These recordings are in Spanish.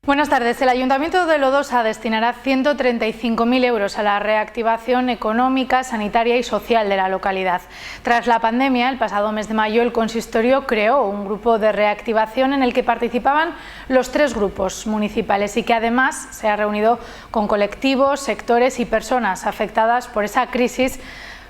Buenas tardes. El Ayuntamiento de Lodosa destinará 135.000 euros a la reactivación económica, sanitaria y social de la localidad. Tras la pandemia, el pasado mes de mayo, el consistorio creó un grupo de reactivación en el que participaban los 3 grupos municipales y que además se ha reunido con colectivos, sectores y personas afectadas por esa crisis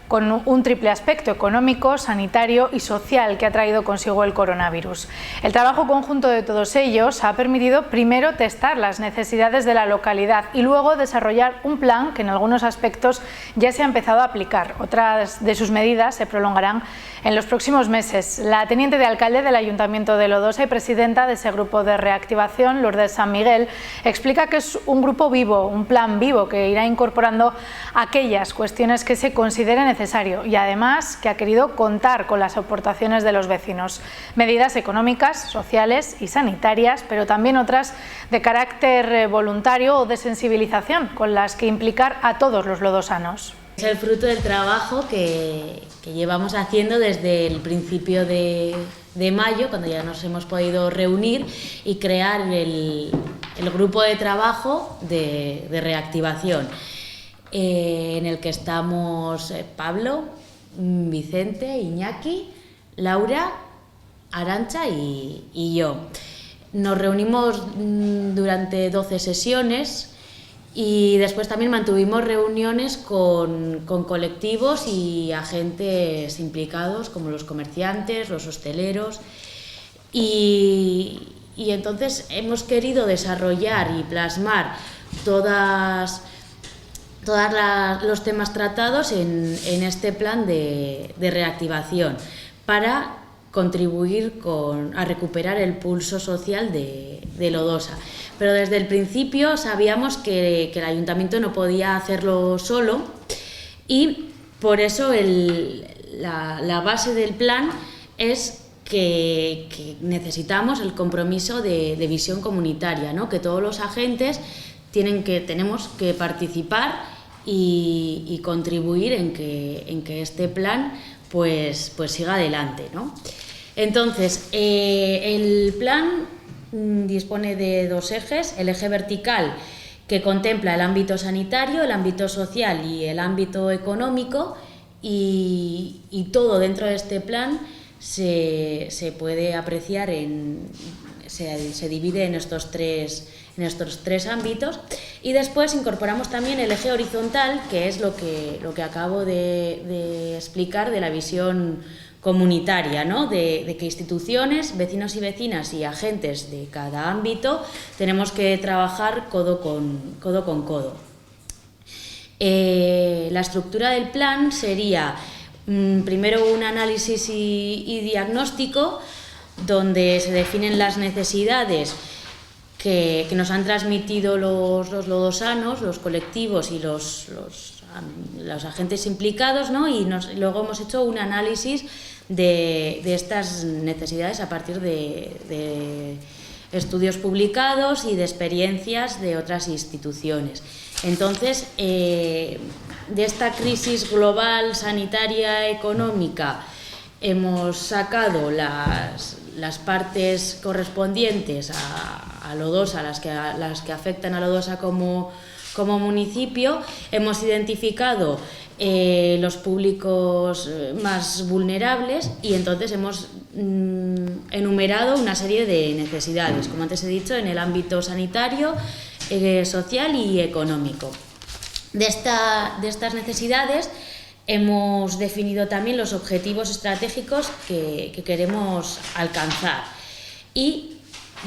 con un triple aspecto: económico, sanitario y social que ha traído consigo el coronavirus. El trabajo conjunto de todos ellos ha permitido primero testar las necesidades de la localidad y luego desarrollar un plan que en algunos aspectos ya se ha empezado a aplicar. Otras de sus medidas se prolongarán en los próximos meses. La teniente de alcalde del Ayuntamiento de Lodosa y presidenta de ese grupo de reactivación, Lourdes San Miguel, explica que es un grupo vivo, un plan vivo que irá incorporando aquellas cuestiones que se consideren necesario y además que ha querido contar con las aportaciones de los vecinos. Medidas económicas, sociales y sanitarias, pero también otras de carácter voluntario o de sensibilización con las que implicar a todos los lodosanos. Es el fruto del trabajo que llevamos haciendo desde el principio de mayo, cuando ya nos hemos podido reunir y crear el grupo de trabajo de reactivación, en el que estamos Pablo, Vicente, Iñaki, Laura, Arantxa y yo. Nos reunimos durante 12 sesiones y después también mantuvimos reuniones con colectivos y agentes implicados, como los comerciantes, los hosteleros, y entonces hemos querido desarrollar y plasmar todos los temas tratados en este plan de reactivación para contribuir a recuperar el pulso social de Lodosa. Pero desde el principio sabíamos que el ayuntamiento no podía hacerlo solo y por eso la base del plan es que necesitamos el compromiso de visión comunitaria, ¿no? Que todos los agentes tenemos que participar y contribuir en que este plan pues siga adelante, ¿no? Entonces, el plan dispone de 2 ejes: el eje vertical, que contempla el ámbito sanitario, el ámbito social y el ámbito económico, y todo dentro de este plan se puede apreciar se divide en estos tres ámbitos. Y después incorporamos también el eje horizontal, que es lo que acabo de explicar de la visión comunitaria, ¿no? De que instituciones, vecinos y vecinas y agentes de cada ámbito tenemos que trabajar codo con codo. La estructura del plan sería primero un análisis y diagnóstico, donde se definen las necesidades que nos han transmitido los lodosanos, los colectivos y los agentes implicados, ¿no? Y luego hemos hecho un análisis de estas necesidades a partir de estudios publicados y de experiencias de otras instituciones. Entonces, de esta crisis global, sanitaria, económica, hemos sacado las partes correspondientes a Lodosa, las que afectan a Lodosa como municipio. Hemos identificado los públicos más vulnerables y entonces hemos enumerado una serie de necesidades, como antes he dicho, en el ámbito sanitario, social y económico. De estas necesidades hemos definido también los objetivos estratégicos que queremos alcanzar, y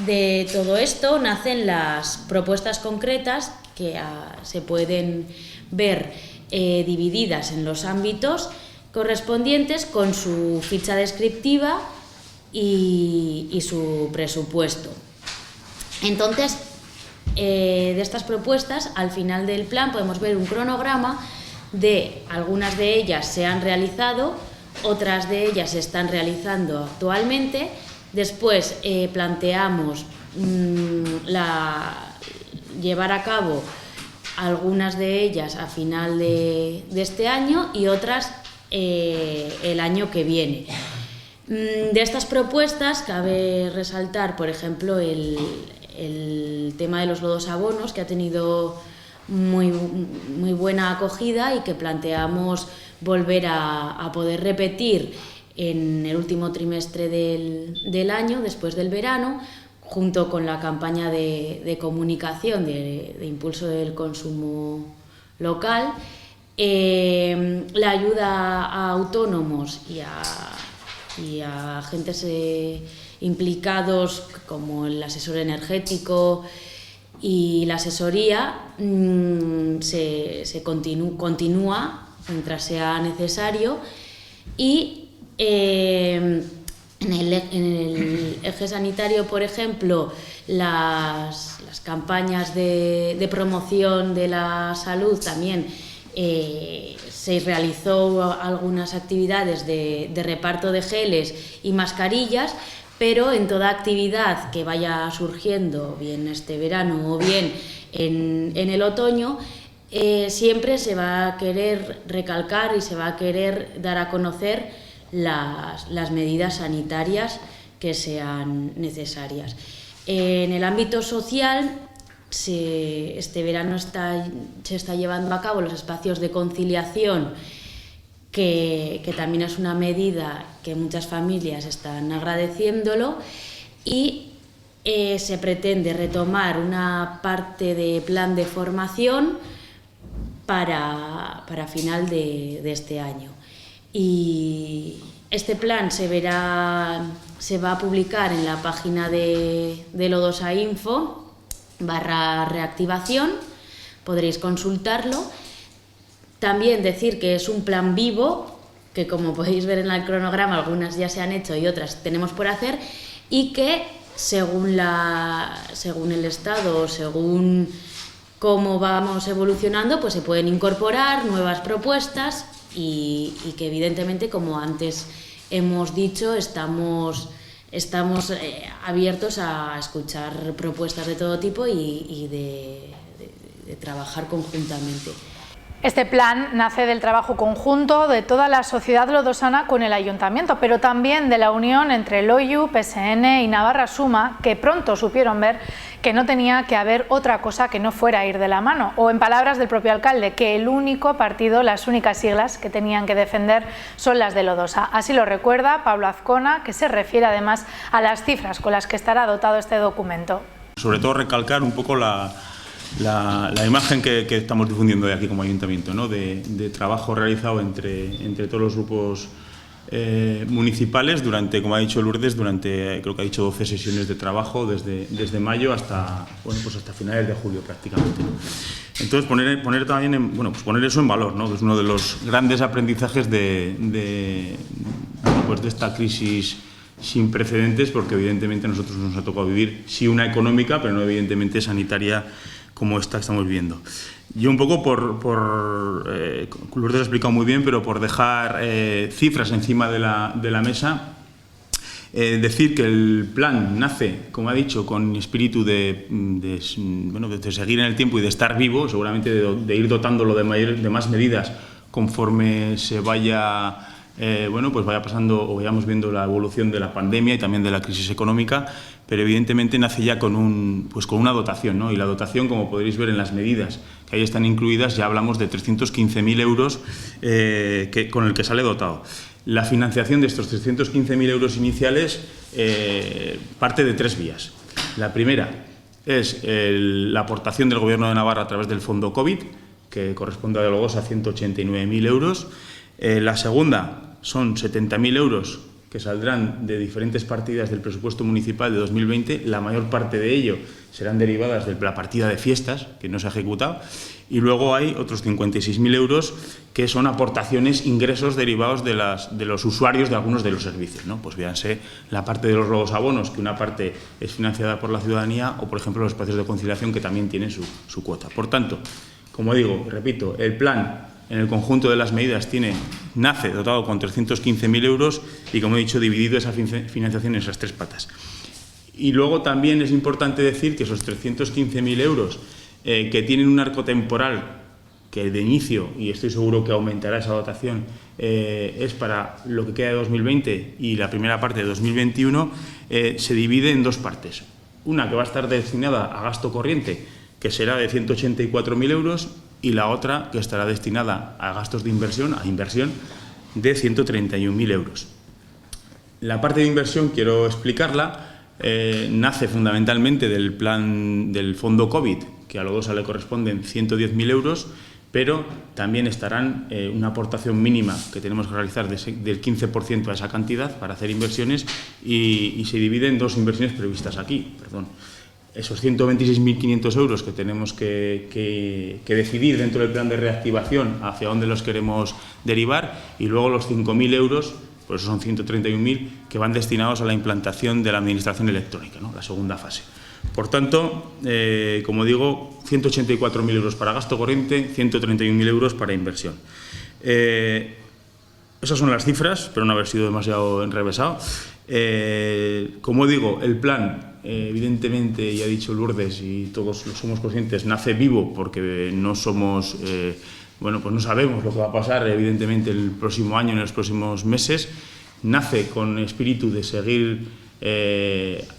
de todo esto nacen las propuestas concretas que se pueden ver divididas en los ámbitos correspondientes, con su ficha descriptiva y su presupuesto. Entonces, de estas propuestas, al final del plan podemos ver un cronograma de algunas de ellas se han realizado, otras de ellas se están realizando actualmente. Después planteamos llevar a cabo algunas de ellas a final de este año y otras el año que viene. De estas propuestas cabe resaltar, por ejemplo, el el tema de los lodos abonos, que ha tenido muy buena acogida y que planteamos volver a poder repetir en el último trimestre del año, después del verano, junto con la campaña de comunicación de impulso del consumo local, la ayuda a autónomos y a agentes implicados como el asesor energético y la asesoría se continúa mientras sea necesario, y en el eje sanitario, por ejemplo, las campañas de promoción de la salud también. Se realizó algunas actividades de reparto de geles y mascarillas, pero en toda actividad que vaya surgiendo, bien este verano o bien en el otoño, siempre se va a querer recalcar y se va a querer dar a conocer las medidas sanitarias que sean necesarias. En el ámbito social, este verano se está llevando a cabo los espacios de conciliación, que también es una medida que muchas familias están agradeciéndolo, y se pretende retomar una parte de plan de formación para final de este año. Y este plan se va a publicar en la página de lodosa.info/reactivación, podréis consultarlo. También decir que es un plan vivo, que como podéis ver en el cronograma, algunas ya se han hecho y otras tenemos por hacer, y que según el estado, según cómo vamos evolucionando, pues se pueden incorporar nuevas propuestas y que evidentemente, como antes hemos dicho, estamos abiertos a escuchar propuestas de todo tipo y de trabajar conjuntamente. Este plan nace del trabajo conjunto de toda la sociedad lodosana con el Ayuntamiento, pero también de la unión entre Loiu, PSN y Navarra Suma, que pronto supieron ver que no tenía que haber otra cosa que no fuera ir de la mano, o en palabras del propio alcalde, que el único partido, las únicas siglas que tenían que defender son las de Lodosa. Así lo recuerda Pablo Azcona, que se refiere además a las cifras con las que estará dotado este documento. Sobre todo recalcar un poco la imagen que estamos difundiendo de aquí como Ayuntamiento, ¿no? de trabajo realizado entre todos los grupos municipales durante, como ha dicho Lourdes, creo que ha dicho 12 sesiones de trabajo desde mayo hasta finales de julio prácticamente, ¿no? Entonces poner también poner eso en valor, ¿no? Es uno de los grandes aprendizajes de esta crisis sin precedentes, porque evidentemente a nosotros nos ha tocado vivir, sí, una económica, pero no evidentemente sanitaria como esta que estamos viviendo. Yo un poco Lourdes ha explicado muy bien, pero por dejar cifras encima de la mesa, decir que el plan nace, como ha dicho, con espíritu de seguir en el tiempo y de estar vivo, seguramente de ir dotándolo de más medidas conforme se vaya pasando o vayamos viendo la evolución de la pandemia y también de la crisis económica, pero evidentemente nace ya con una dotación, ¿no? Y la dotación, como podréis ver en las medidas que ahí están incluidas, ya hablamos de 315.000 euros con el que sale dotado. La financiación de estos 315.000 euros iniciales parte de 3 vías. La primera es la aportación del Gobierno de Navarra a través del Fondo COVID, que corresponde a Lodosa, 189.000 euros. La segunda son 70.000 euros que saldrán de diferentes partidas del presupuesto municipal de 2020. La mayor parte de ello serán derivadas de la partida de fiestas, que no se ha ejecutado. Y luego hay otros 56.000 euros que son aportaciones, ingresos derivados de los usuarios de algunos de los servicios, ¿no? Pues véanse la parte de los lodos abonos, que una parte es financiada por la ciudadanía, o por ejemplo los espacios de conciliación, que también tienen su cuota. Por tanto, como digo, repito, el plan en el conjunto de las medidas nace dotado con 315.000 euros y, como he dicho, dividido esa financiación en esas 3 patas. Y luego también es importante decir que esos 315.000 euros que tienen un arco temporal que de inicio, y estoy seguro que aumentará esa dotación, es para lo que queda de 2020 y la primera parte de 2021, se divide en 2 partes. una que va a estar destinada a gasto corriente, que será de 184.000 euros, y la otra que estará destinada a gastos de inversión, de 131.000 euros. La parte de inversión, quiero explicarla, nace fundamentalmente del plan del fondo COVID, que a Lodosa le corresponden 110.000 euros, pero también estarán una aportación mínima que tenemos que realizar del 15% a esa cantidad para hacer inversiones, y se divide en dos inversiones previstas aquí. Esos 126.500 euros que tenemos que decidir dentro del plan de reactivación hacia dónde los queremos derivar, y luego los 5.000 euros, por eso son 131.000, que van destinados a la implantación de la administración electrónica, ¿no?, la segunda fase. Por tanto, como digo, 184.000 euros para gasto corriente, 131.000 euros para inversión. Esas son las cifras, pero no haber sido demasiado enrevesado. Como digo, el plan, evidentemente, ya ha dicho Lourdes y todos lo somos conscientes, nace vivo porque no somos, pues no sabemos lo que va a pasar, evidentemente, el próximo año, en los próximos meses. Nace con espíritu de seguir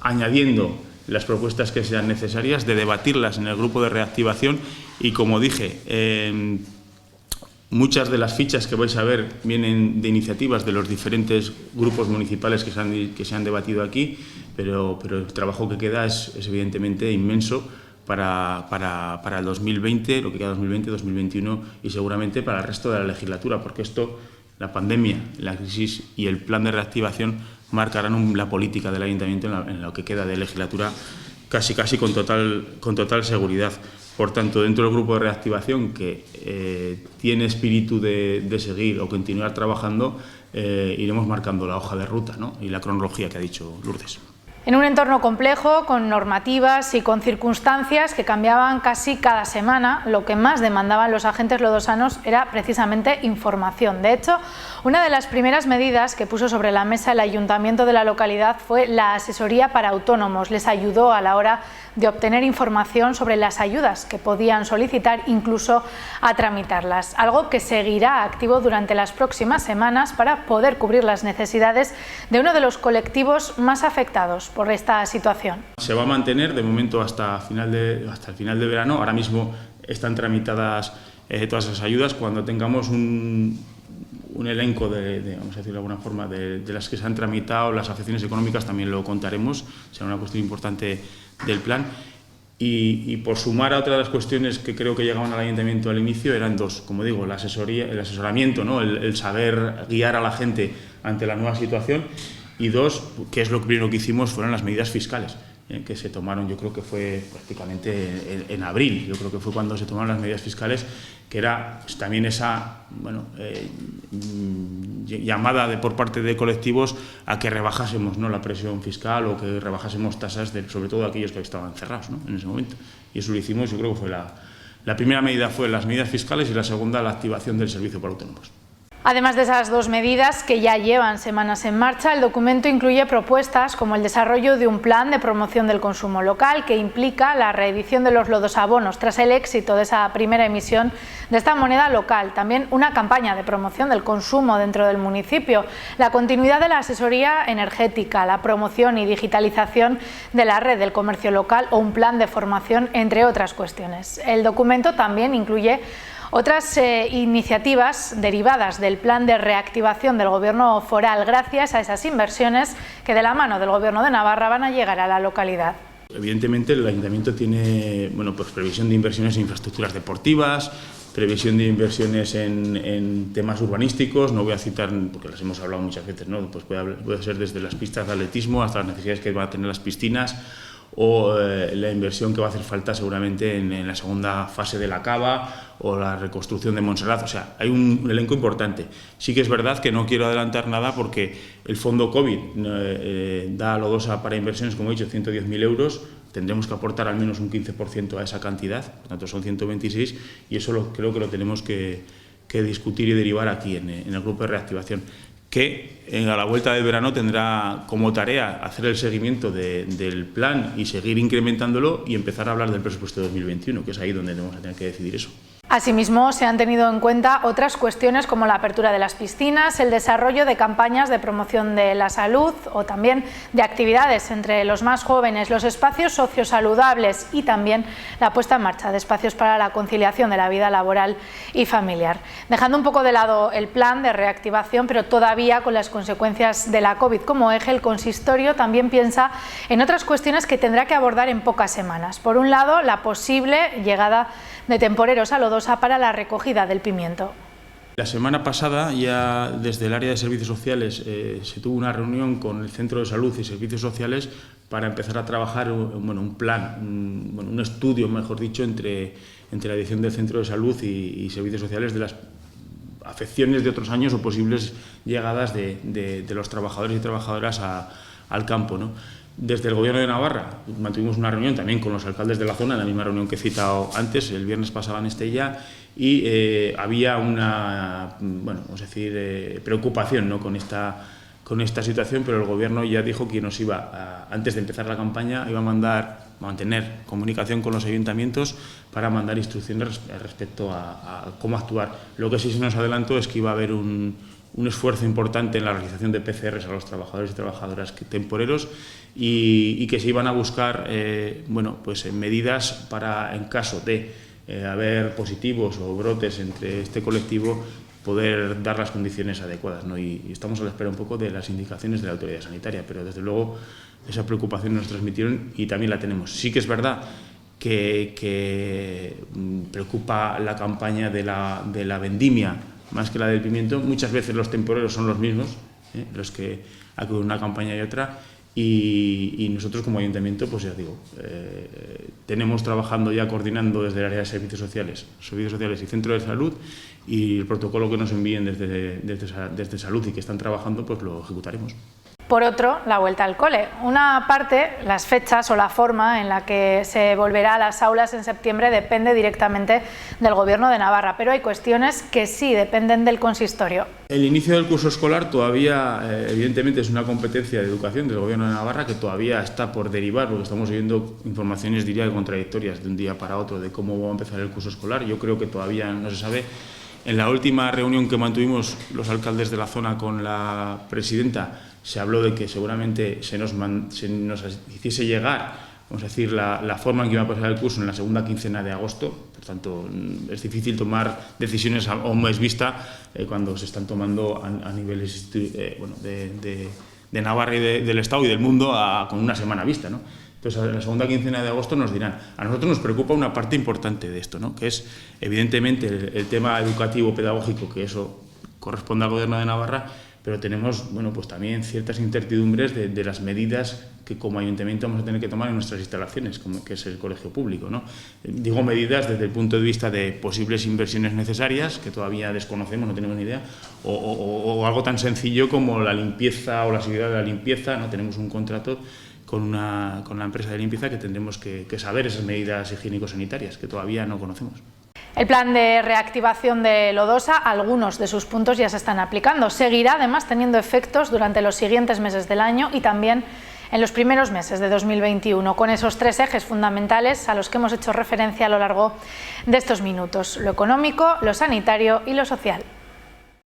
añadiendo las propuestas que sean necesarias, de debatirlas en el grupo de reactivación, y, como dije, muchas de las fichas que vais a ver vienen de iniciativas de los diferentes grupos municipales que se han debatido aquí, pero el trabajo que queda es evidentemente inmenso para el 2020, lo que queda 2020, 2021 y seguramente para el resto de la legislatura, porque la pandemia, la crisis y el plan de reactivación marcarán la política del ayuntamiento en lo que queda de legislatura casi con total seguridad. Por tanto, dentro del grupo de reactivación, que tiene espíritu de seguir o continuar trabajando, iremos marcando la hoja de ruta, ¿no?, y la cronología que ha dicho Lourdes. En un entorno complejo, con normativas y con circunstancias que cambiaban casi cada semana, lo que más demandaban los agentes lodosanos era precisamente información. De hecho, una de las primeras medidas que puso sobre la mesa el ayuntamiento de la localidad fue la asesoría para autónomos. Les ayudó a la hora de obtener información sobre las ayudas que podían solicitar, incluso a tramitarlas. Algo que seguirá activo durante las próximas semanas para poder cubrir las necesidades de uno de los colectivos más afectados por esta situación. Se va a mantener de momento hasta el final de verano. Ahora mismo están tramitadas todas esas ayudas. Cuando tengamos un elenco vamos a decirlo de alguna forma, de las que se han tramitado, las afecciones económicas, también lo contaremos. Será una cuestión importante del plan. Y por sumar a otra de las cuestiones que creo que llegaban al ayuntamiento al inicio, eran dos, como digo, la asesoría, el asesoramiento, ¿no?, el saber guiar a la gente ante la nueva situación. Y dos, que es lo primero que hicimos, fueron las medidas fiscales, que se tomaron, yo creo que fue prácticamente en abril, yo creo que fue cuando se tomaron las medidas fiscales, que era también esa llamada por parte de colectivos a que rebajásemos, ¿no?, la presión fiscal, o que rebajásemos tasas, sobre todo aquellos que estaban cerrados, ¿no?, en ese momento. Y eso lo hicimos. Yo creo que fue la primera medida fue las medidas fiscales, y la segunda la activación del servicio para autónomos. Además de esas dos medidas, que ya llevan semanas en marcha, el documento incluye propuestas como el desarrollo de un plan de promoción del consumo local, que implica la reedición de los lodosabonos tras el éxito de esa primera emisión de esta moneda local. También una campaña de promoción del consumo dentro del municipio, la continuidad de la asesoría energética, la promoción y digitalización de la red del comercio local, o un plan de formación, entre otras cuestiones. El documento también incluye otras iniciativas derivadas del plan de reactivación del Gobierno foral, gracias a esas inversiones que, de la mano del Gobierno de Navarra, van a llegar a la localidad. Evidentemente, el ayuntamiento tiene previsión de inversiones en infraestructuras deportivas, previsión de inversiones en temas urbanísticos. No voy a citar, porque las hemos hablado muchas veces, ¿no? Pues puede ser desde las pistas de atletismo hasta las necesidades que van a tener las piscinas, o la inversión que va a hacer falta seguramente en la segunda fase de la cava, o la reconstrucción de Montserrat. O sea, hay un elenco importante. Sí que es verdad que no quiero adelantar nada, porque el fondo COVID da a Lodosa para inversiones, como he dicho, 110.000 euros. Tendremos que aportar al menos un 15% a esa cantidad, por tanto son 126, y eso creo que lo tenemos que discutir y derivar aquí en el grupo de reactivación, que a la vuelta del verano tendrá como tarea hacer el seguimiento del plan y seguir incrementándolo, y empezar a hablar del presupuesto de 2021, que es ahí donde vamos a tener que decidir eso. Asimismo, se han tenido en cuenta otras cuestiones como la apertura de las piscinas, el desarrollo de campañas de promoción de la salud o también de actividades entre los más jóvenes, los espacios sociosaludables y también la puesta en marcha de espacios para la conciliación de la vida laboral y familiar. Dejando un poco de lado el plan de reactivación, pero todavía con las consecuencias de la COVID como eje, el consistorio también piensa en otras cuestiones que tendrá que abordar en pocas semanas. Por un lado, la posible llegada de temporeros a Lodosa para la recogida del pimiento. La semana pasada, ya desde el área de servicios sociales, se tuvo una reunión con el Centro de Salud y Servicios Sociales para empezar a trabajar un plan, un estudio, mejor dicho, entre la dirección del Centro de Salud y Servicios Sociales de las afecciones de otros años o posibles llegadas de los trabajadores y trabajadoras al campo, ¿no? Desde el Gobierno de Navarra mantuvimos una reunión también con los alcaldes de la zona, la misma reunión que he citado antes, el viernes pasado en Estella, y había una preocupación, ¿no?, con esta situación, pero el Gobierno ya dijo que nos iba, antes de empezar la campaña, iba a mantener comunicación con los ayuntamientos para mandar instrucciones respecto a cómo actuar. Lo que sí se nos adelantó es que iba a haber un esfuerzo importante en la realización de PCRs a los trabajadores y trabajadoras temporeros y que se iban a buscar medidas para, en caso de haber positivos o brotes entre este colectivo, poder dar las condiciones adecuadas, ¿no? Y estamos a la espera un poco de las indicaciones de la autoridad sanitaria, pero desde luego esa preocupación nos transmitieron y también la tenemos. Sí que es verdad que preocupa la campaña de la vendimia más que la del pimiento. Muchas veces los temporeros son los mismos, los que acuden a una campaña y otra, y nosotros como ayuntamiento, pues ya digo, tenemos trabajando ya coordinando desde el área de servicios sociales y centro de salud, y el protocolo que nos envíen desde salud y que están trabajando, pues lo ejecutaremos. Por otro, la vuelta al cole. Una parte, las fechas o la forma en la que se volverá a las aulas en septiembre depende directamente del Gobierno de Navarra, pero hay cuestiones que sí dependen del consistorio. El inicio del curso escolar todavía, evidentemente, es una competencia de educación del Gobierno de Navarra que todavía está por derivar, porque estamos oyendo informaciones, diría, contradictorias de un día para otro de cómo va a empezar el curso escolar. Yo creo que todavía no se sabe. En la última reunión que mantuvimos los alcaldes de la zona con la presidenta, se habló de que seguramente se nos hiciese llegar, vamos a decir, la forma en que iba a pasar el curso en la segunda quincena de agosto. Por tanto, es difícil tomar decisiones a un mes vista cuando se están tomando a niveles de Navarra y del Estado y del mundo con una semana vista, ¿no? Entonces, en la segunda quincena de agosto nos dirán. A nosotros nos preocupa una parte importante de esto, ¿no?, que es, evidentemente, el tema educativo, pedagógico, que eso corresponde al Gobierno de Navarra, pero tenemos, pues también ciertas incertidumbres de las medidas que como ayuntamiento vamos a tener que tomar en nuestras instalaciones, como que es el colegio público, ¿no? Digo medidas desde el punto de vista de posibles inversiones necesarias, que todavía desconocemos, no tenemos ni idea, o algo tan sencillo como la limpieza o la seguridad de la limpieza, ¿no? Tenemos un contrato con la empresa de limpieza que tendremos que saber esas medidas higiénico-sanitarias que todavía no conocemos. El plan de reactivación de Lodosa, algunos de sus puntos ya se están aplicando. Seguirá además teniendo efectos durante los siguientes meses del año y también en los primeros meses de 2021, con esos 3 ejes fundamentales a los que hemos hecho referencia a lo largo de estos minutos: lo económico, lo sanitario y lo social.